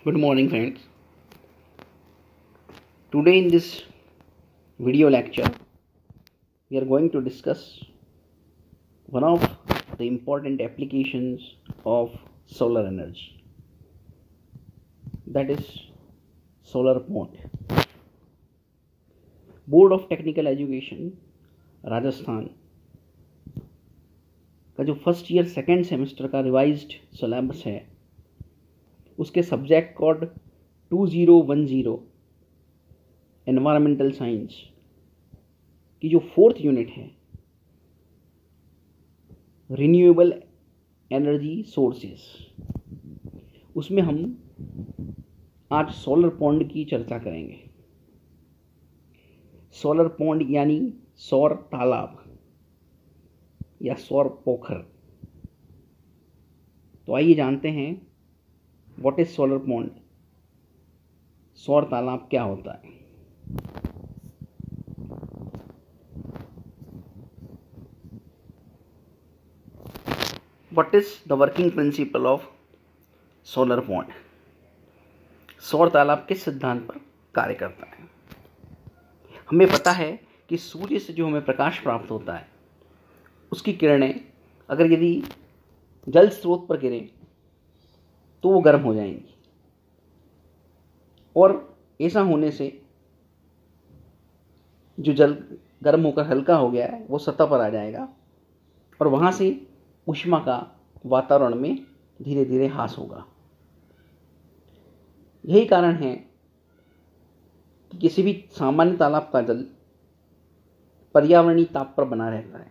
Good morning, friends. Today, in this video lecture, we are going to discuss one of the important applications of solar energy, that is solar pond. Board of technical education Rajasthan का जो first year second semester का revised syllabus है, उसके subject code 2010 environmental science की जो fourth unit है, renewable energy sources, उसमें हम आज सोलर पॉन्ड की चर्चा करेंगे। सोलर पॉन्ड यानी सौर तालाब या सौर पोखर। तो आइए जानते हैं व्हाट इज सोलर पॉन्ड, सौर तालाब क्या होता है। What is the working principle of solar pond. सौर तालाब किस सिद्धांत पर कार्य करता है। हमें पता है कि सूर्य से जो हमें प्रकाश प्राप्त होता है, उसकी किरणें अगर यदि जल स्रोत पर गिरे तो वो गर्म हो जाएंगी, और ऐसा होने से जो जल गर्म होकर हल्का हो गया है वो सतह पर आ जाएगा, और वहाँ से ऊष्मा का वातावरण में धीरे धीरे ह्रास होगा। यही कारण है कि किसी भी सामान्य तालाब का जल पर्यावरणीय ताप पर बना रहता है।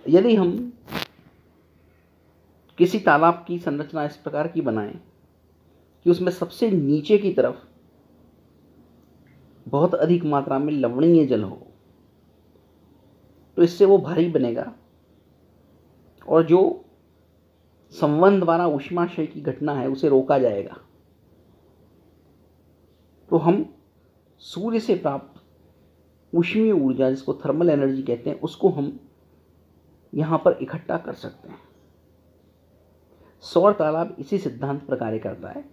यदि हम किसी तालाब की संरचना इस प्रकार की बनाएं कि उसमें सबसे नीचे की तरफ बहुत अधिक मात्रा में लवणीय जल हो, तो इससे वो भारी बनेगा, और जो संवहन द्वारा ऊष्माशय की घटना है उसे रोका जाएगा। तो हम सूर्य से प्राप्त ऊष्मीय ऊर्जा, जिसको थर्मल एनर्जी कहते हैं, उसको हम यहाँ पर इकट्ठा कर सकते हैं। सौर तालाब इसी सिद्धांत पर कार्य करता है,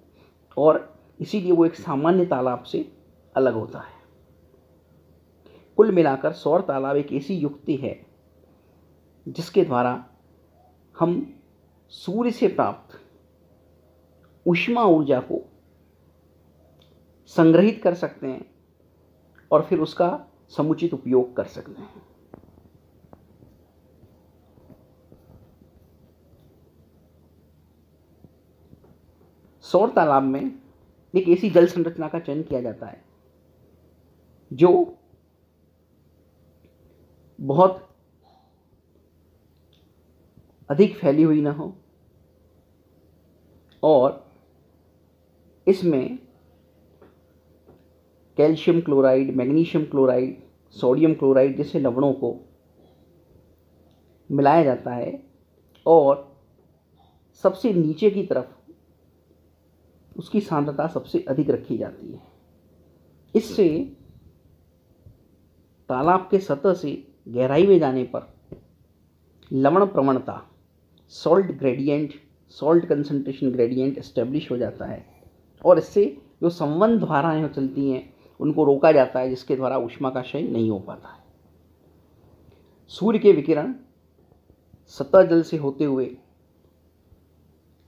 और इसीलिए वो एक सामान्य तालाब से अलग होता है। कुल मिलाकर सौर तालाब एक ऐसी युक्ति है जिसके द्वारा हम सूर्य से प्राप्त ऊष्मा ऊर्जा को संग्रहित कर सकते हैं और फिर उसका समुचित उपयोग कर सकते हैं। सौर तालाब में एक ऐसी जल संरचना का चयन किया जाता है जो बहुत अधिक फैली हुई ना हो, और इसमें calcium chloride, magnesium chloride, sodium chloride जैसे लवणों को मिलाया जाता है, और सबसे नीचे की तरफ उसकी सांद्रता सबसे अधिक रखी जाती है। इससे तालाब के सतह से गहराई में जाने पर लवण प्रवणता, salt gradient, salt concentration gradient establish हो जाता है, और इससे जो संवहन धाराएं चलती हैं उनको रोका जाता है, जिसके द्वारा ऊष्मा का क्षय नहीं हो पाता है। सूर्य के विकिरण सतह जल से होते हुए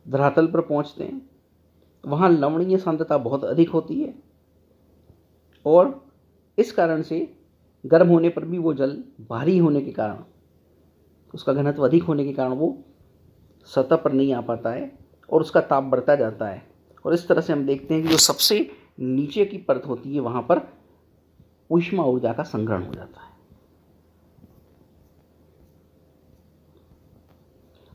धरातल पर पहुंचते हैं, वहाँ लवणीय सांद्रता बहुत अधिक होती है, और इस कारण से गर्म होने पर भी वो जल भारी होने के कारण, उसका घनत्व अधिक होने के कारण वो सतह पर नहीं आ पाता है, और उसका ताप बढ़ता जाता है। और इस तरह से हम देखते हैं कि जो सबसे नीचे की परत होती है वहाँ पर ऊष्मा ऊर्जा का संग्रहण हो जाता है।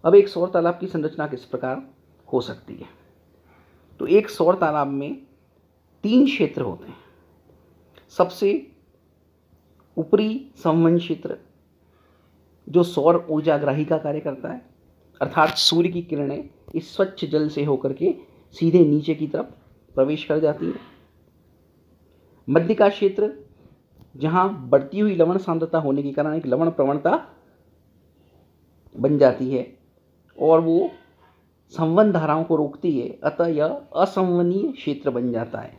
अब एक सौर तालाब की संरचना किस प्रकार हो सकती है। तो एक सौर तालाब में 3 क्षेत्र होते हैं। सबसे ऊपरी संवहन क्षेत्र जो सौर ऊर्जाग्राही का कार्य करता है, अर्थात सूर्य की किरणें इस स्वच्छ जल से होकर के सीधे नीचे की तरफ प्रवेश कर जाती हैं। मध्य का क्षेत्र जहाँ बढ़ती हुई लवण सांद्रता होने के कारण एक लवण प्रवणता बन जाती है, और वो संवहन धाराओं को रोकती है, अतः यह असंवहनीय क्षेत्र बन जाता है।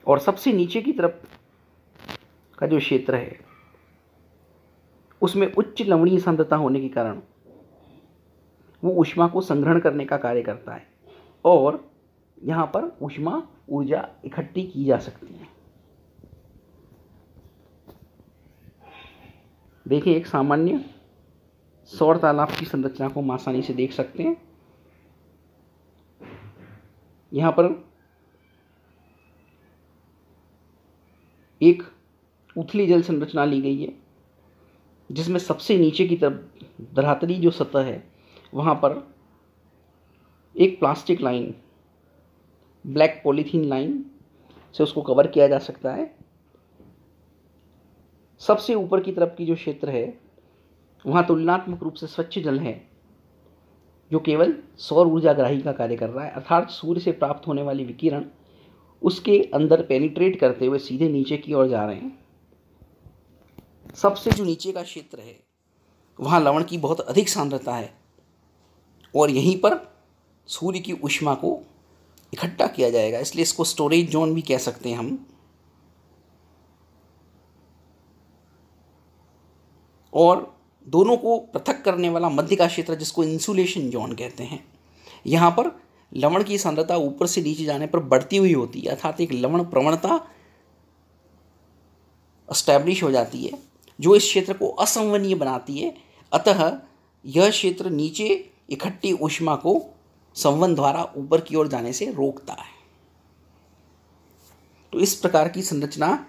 और सबसे नीचे की तरफ का जो क्षेत्र है उसमें उच्च लवणीय सांद्रता होने के कारण वो ऊष्मा को संग्रहण करने का कार्य करता है और यहाँ पर ऊष्मा ऊर्जा इकट्ठी की जा सकती है। देखिए, एक सामान्य सौर तालाब की संरचना को हम आसानी से देख सकते हैं। यहाँ पर एक उथली जल संरचना ली गई है जिसमें सबसे नीचे की तरफ धरातली जो सतह है वहाँ पर एक plastic line, black polythene line से उसको कवर किया जा सकता है। सबसे ऊपर की तरफ की जो क्षेत्र है वहाँ तुलनात्मक रूप से स्वच्छ जल है जो केवल सौर ऊर्जाग्राही का कार्य कर रहा है, अर्थात सूर्य से प्राप्त होने वाली विकिरण उसके अंदर पेनिट्रेट करते हुए सीधे नीचे की ओर जा रहे हैं। सबसे जो नीचे का क्षेत्र है वहाँ लवण की बहुत अधिक सांद्रता है और यहीं पर सूर्य की ऊष्मा को इकट्ठा किया जाएगा, इसलिए इसको स्टोरेज जोन भी कह सकते हैं हम। और दोनों को पृथक करने वाला मध्य का क्षेत्र जिसको इंसुलेशन जोन कहते हैं, यहाँ पर लवण की सांद्रता ऊपर से नीचे जाने पर बढ़ती हुई होती है, अर्थात एक लवण प्रवणता एस्टैब्लिश हो जाती है जो इस क्षेत्र को असंवहनीय बनाती है। अतः यह क्षेत्र नीचे इकट्ठी ऊष्मा को संवहन द्वारा ऊपर की ओर जाने से रोकता है। तो इस प्रकार की संरचना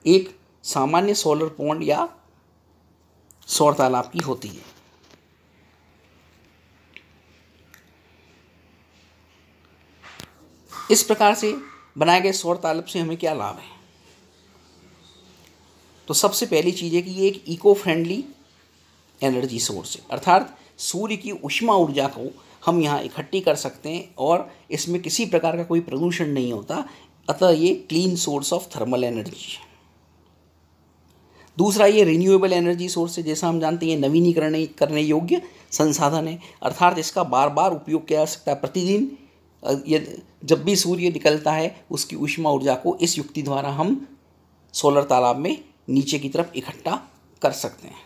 एक सामान्य सोलर पॉन्ड या सौर तालाब की होती है। इस प्रकार से बनाए गए सौर तालाब से हमें क्या लाभ है? तो सबसे पहली चीज़ है कि ये एक इको फ्रेंडली एनर्जी सोर्स है, अर्थात सूर्य की ऊष्मा ऊर्जा को हम यहाँ इकट्ठी कर सकते हैं और इसमें किसी प्रकार का कोई प्रदूषण नहीं होता, अतः ये clean source of thermal energy है। दूसरा, ये रिन्यूएबल एनर्जी सोर्स है, जैसा हम जानते हैं नवीनीकरण करने योग्य संसाधन है, अर्थात इसका बार बार उपयोग किया जा सकता है। प्रतिदिन जब भी सूर्य निकलता है उसकी ऊष्मा ऊर्जा को इस युक्ति द्वारा हम सोलर तालाब में नीचे की तरफ इकट्ठा कर सकते हैं।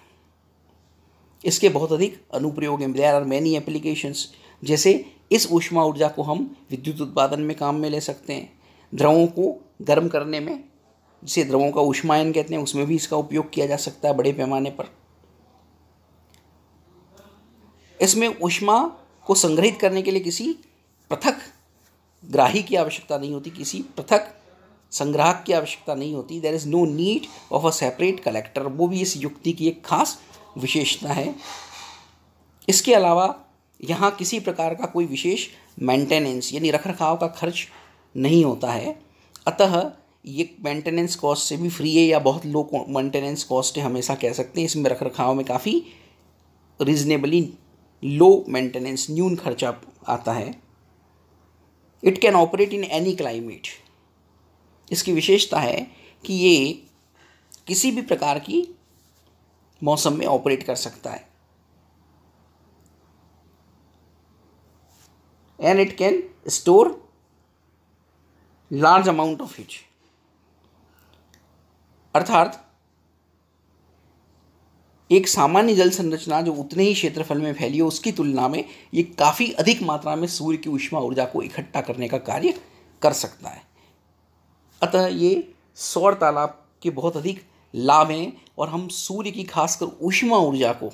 इसके बहुत अधिक अनुप्रयोग हैं, देयर आर मैनी एप्लीकेशंस। जैसे इस ऊष्मा ऊर्जा को हम विद्युत उत्पादन में काम में ले सकते हैं, द्रवों को गर्म करने में, जिसे द्रवों का ऊष्मायन कहते हैं, उसमें भी इसका उपयोग किया जा सकता है बड़े पैमाने पर। इसमें ऊष्मा को संग्रहित करने के लिए किसी पृथक ग्राही की आवश्यकता नहीं होती, किसी पृथक संग्राहक की आवश्यकता नहीं होती। There is no need of a separate collector. वो भी इस युक्ति की एक खास विशेषता है। इसके अलावा यहाँ किसी प्रकार का कोई विशेष मेंटेनेंस यानी रखरखाव का खर्च नहीं होता है, अतः ये मेंटेनेंस कॉस्ट से भी फ्री है या बहुत लो मेंटेनेंस कॉस्ट है, हमेशा कह सकते हैं। इसमें रखरखाव में काफ़ी रीजनेबली लो मेंटेनेंस, न्यून खर्चा आता है। It can operate in any climate. इसकी विशेषता है कि ये किसी भी प्रकार की मौसम में ऑपरेट कर सकता है। And it can store large amount of heat, अर्थात एक सामान्य जल संरचना जो उतने ही क्षेत्रफल में फैली हो उसकी तुलना में ये काफ़ी अधिक मात्रा में सूर्य की ऊष्मा ऊर्जा को इकट्ठा करने का कार्य कर सकता है। अतः ये सौर तालाब के बहुत अधिक लाभ हैं और हम सूर्य की खासकर ऊष्मा ऊर्जा को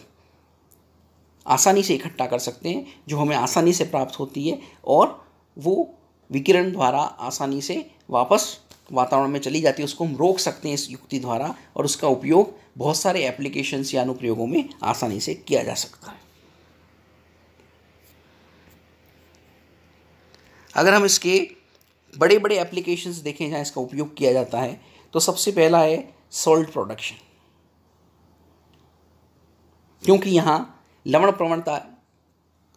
आसानी से इकट्ठा कर सकते हैं, जो हमें आसानी से प्राप्त होती है और वो विकिरण द्वारा आसानी से वापस वातावरण में चली जाती है। उसको हम रोक सकते हैं इस युक्ति द्वारा और उसका उपयोग बहुत सारे एप्लीकेशंस या अनुप्रयोगों में आसानी से किया जा सकता है। अगर हम इसके बड़े बड़े एप्लीकेशंस देखें जहाँ इसका उपयोग किया जाता है, तो सबसे पहला है सॉल्ट प्रोडक्शन। क्योंकि यहाँ लवण प्रवणता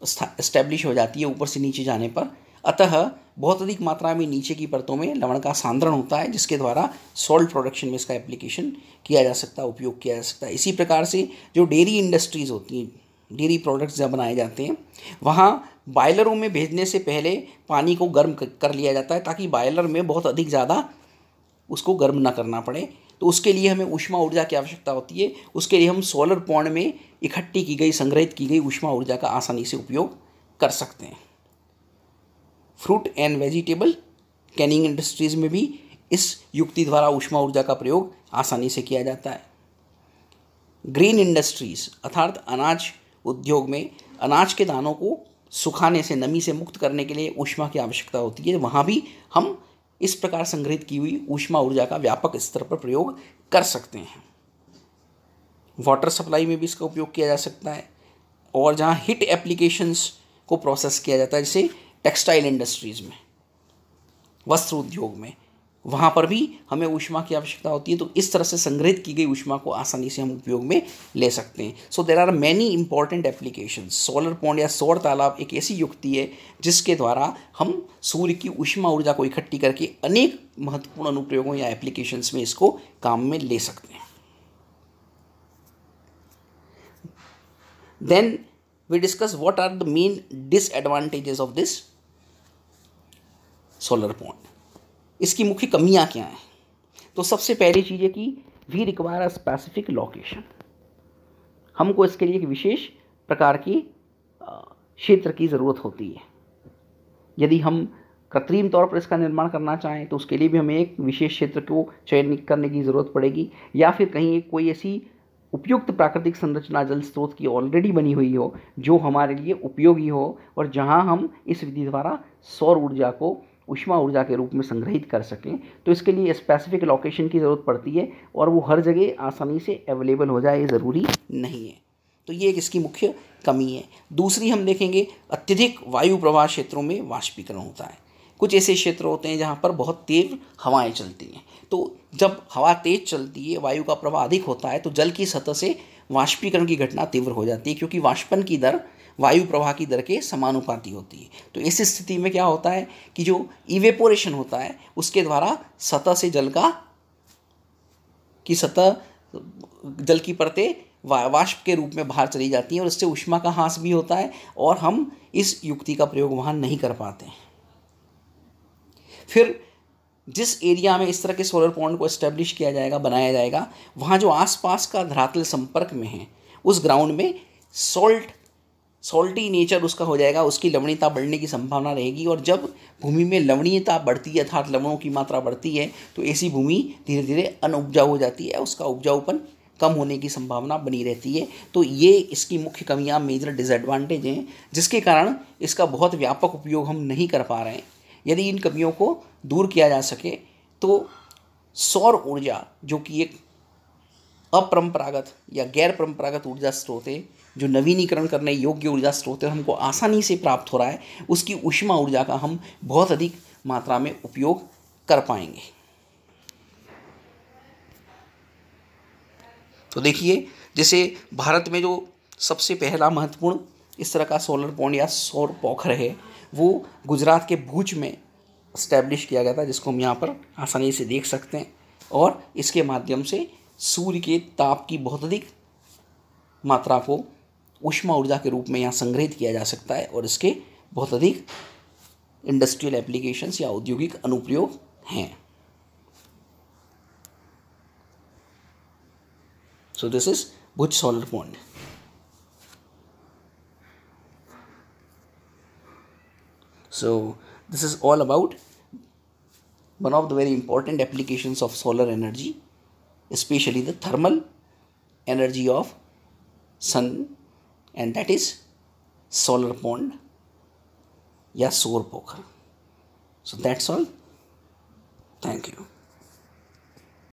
एस्टैब्लिश हो जाती है ऊपर से नीचे जाने पर, अतः बहुत अधिक मात्रा में नीचे की परतों में लवण का सांद्रण होता है, जिसके द्वारा सॉल्ट प्रोडक्शन में इसका एप्लीकेशन किया जा सकता है, उपयोग किया जा सकता है। इसी प्रकार से जो डेयरी इंडस्ट्रीज़ होती हैं, डेयरी प्रोडक्ट्स जब बनाए जाते हैं, वहाँ बॉयलरों में भेजने से पहले पानी को गर्म कर लिया जाता है ताकि बॉयलर में बहुत अधिक ज़्यादा उसको गर्म ना करना पड़े। तो उसके लिए हमें ऊष्मा ऊर्जा की आवश्यकता होती है। उसके लिए हम सोलर पॉन्ड में इकट्ठी की गई, संग्रहित की गई ऊष्मा ऊर्जा का आसानी से उपयोग कर सकते हैं। Fruit and vegetable Canning industries में भी इस युक्ति द्वारा ऊष्मा ऊर्जा का प्रयोग आसानी से किया जाता है। ग्रेन इंडस्ट्रीज़ अर्थात अनाज उद्योग में अनाज के दानों को सुखाने से, नमी से मुक्त करने के लिए ऊष्मा की आवश्यकता होती है। वहाँ भी हम इस प्रकार संग्रहित की हुई ऊष्मा ऊर्जा का व्यापक स्तर पर प्रयोग कर सकते हैं। वाटर सप्लाई में भी इसका उपयोग किया जा सकता है। और जहाँ हीट एप्लीकेशंस को प्रोसेस किया जाता है, जैसे टेक्सटाइल इंडस्ट्रीज़ में, वस्त्र उद्योग में, वहाँ पर भी हमें ऊष्मा की आवश्यकता होती है। तो इस तरह से संग्रहित की गई ऊष्मा को आसानी से हम उपयोग में ले सकते हैं। So there are many important applications. Solar pond या सौर तालाब एक ऐसी युक्ति है जिसके द्वारा हम सूर्य की ऊष्मा ऊर्जा को इकट्ठी करके अनेक महत्वपूर्ण अनुप्रयोगों या एप्लीकेशंस में इसको काम में ले सकते हैं। Then we discuss what are the main disadvantages of this solar pond. इसकी मुख्य कमियां क्या हैं? तो सबसे पहली चीज़ है कि we require a specific location. हमको इसके लिए एक विशेष प्रकार की क्षेत्र की ज़रूरत होती है। यदि हम कृत्रिम तौर पर इसका निर्माण करना चाहें तो उसके लिए भी हमें एक विशेष क्षेत्र को चयन करने की ज़रूरत पड़ेगी, या फिर कहीं एक कोई ऐसी उपयुक्त प्राकृतिक संरचना जल स्रोत की ऑलरेडी बनी हुई हो जो हमारे लिए उपयोगी हो और जहां हम इस विधि द्वारा सौर ऊर्जा को ऊष्मा ऊर्जा के रूप में संग्रहित कर सकें। तो इसके लिए स्पेसिफिक लोकेशन की ज़रूरत पड़ती है और वो हर जगह आसानी से अवेलेबल हो जाए ये ज़रूरी नहीं है। तो ये एक इसकी मुख्य कमी है। दूसरी हम देखेंगे, अत्यधिक वायु प्रवाह क्षेत्रों में वाष्पीकरण होता है। कुछ ऐसे क्षेत्र होते हैं जहाँ पर बहुत तेज हवाएं चलती हैं। तो जब हवा तेज चलती है, वायु का प्रवाह अधिक होता है, तो जल की सतह से वाष्पीकरण की घटना तीव्र हो जाती है, क्योंकि वाष्पन की दर वायु प्रवाह की दर के समानुपाती होती है। तो इस स्थिति में क्या होता है कि जो इवेपोरेशन होता है उसके द्वारा सतह से जल की परतें वाष्प के रूप में बाहर चली जाती हैं और इससे ऊष्मा का ह्रास भी होता है और हम इस युक्ति का प्रयोग वहाँ नहीं कर पाते हैं। फिर जिस एरिया में इस तरह के सोलर पॉन्ड को एस्टेब्लिश किया जाएगा, बनाया जाएगा, वहाँ जो आसपास का धरातल संपर्क में है उस ग्राउंड में सॉल्टी नेचर उसका हो जाएगा, उसकी लवणीयता बढ़ने की संभावना रहेगी। और जब भूमि में लवणीयता बढ़ती है अर्थात लवणों की मात्रा बढ़ती है तो ऐसी भूमि धीरे धीरे अनउपजाऊ हो जाती है, उसका उपजाऊपन कम होने की संभावना बनी रहती है। तो ये इसकी मुख्य कमियां, मेजर डिसएडवांटेज हैं, जिसके कारण इसका बहुत व्यापक उपयोग हम नहीं कर पा रहे हैं। यदि इन कमियों को दूर किया जा सके तो सौर ऊर्जा, जो कि एक अपरंपरागत या गैर परंपरागत ऊर्जा स्रोत है, जो नवीनीकरण करने योग्य ऊर्जा स्रोत है, हमको आसानी से प्राप्त हो रहा है, उसकी ऊष्मा ऊर्जा का हम बहुत अधिक मात्रा में उपयोग कर पाएंगे। तो देखिए, जैसे भारत में जो सबसे पहला महत्वपूर्ण इस तरह का सोलर पॉन्ड या सौर पोखर है वो गुजरात के भुज में इस्टेब्लिश किया गया था, जिसको हम यहाँ पर आसानी से देख सकते हैं। और इसके माध्यम से सूर्य के ताप की बहुत अधिक मात्रा को ऊष्मा ऊर्जा के रूप में यहाँ संग्रहित किया जा सकता है और इसके बहुत अधिक इंडस्ट्रियल एप्लीकेशंस या औद्योगिक अनुप्रयोग हैं। So this is Bhuj solar pond. So this is all about one of the very important applications of solar energy, especially the thermal energy of sun, and that is solar pond या सौर पोखर. So that's all. Thank you.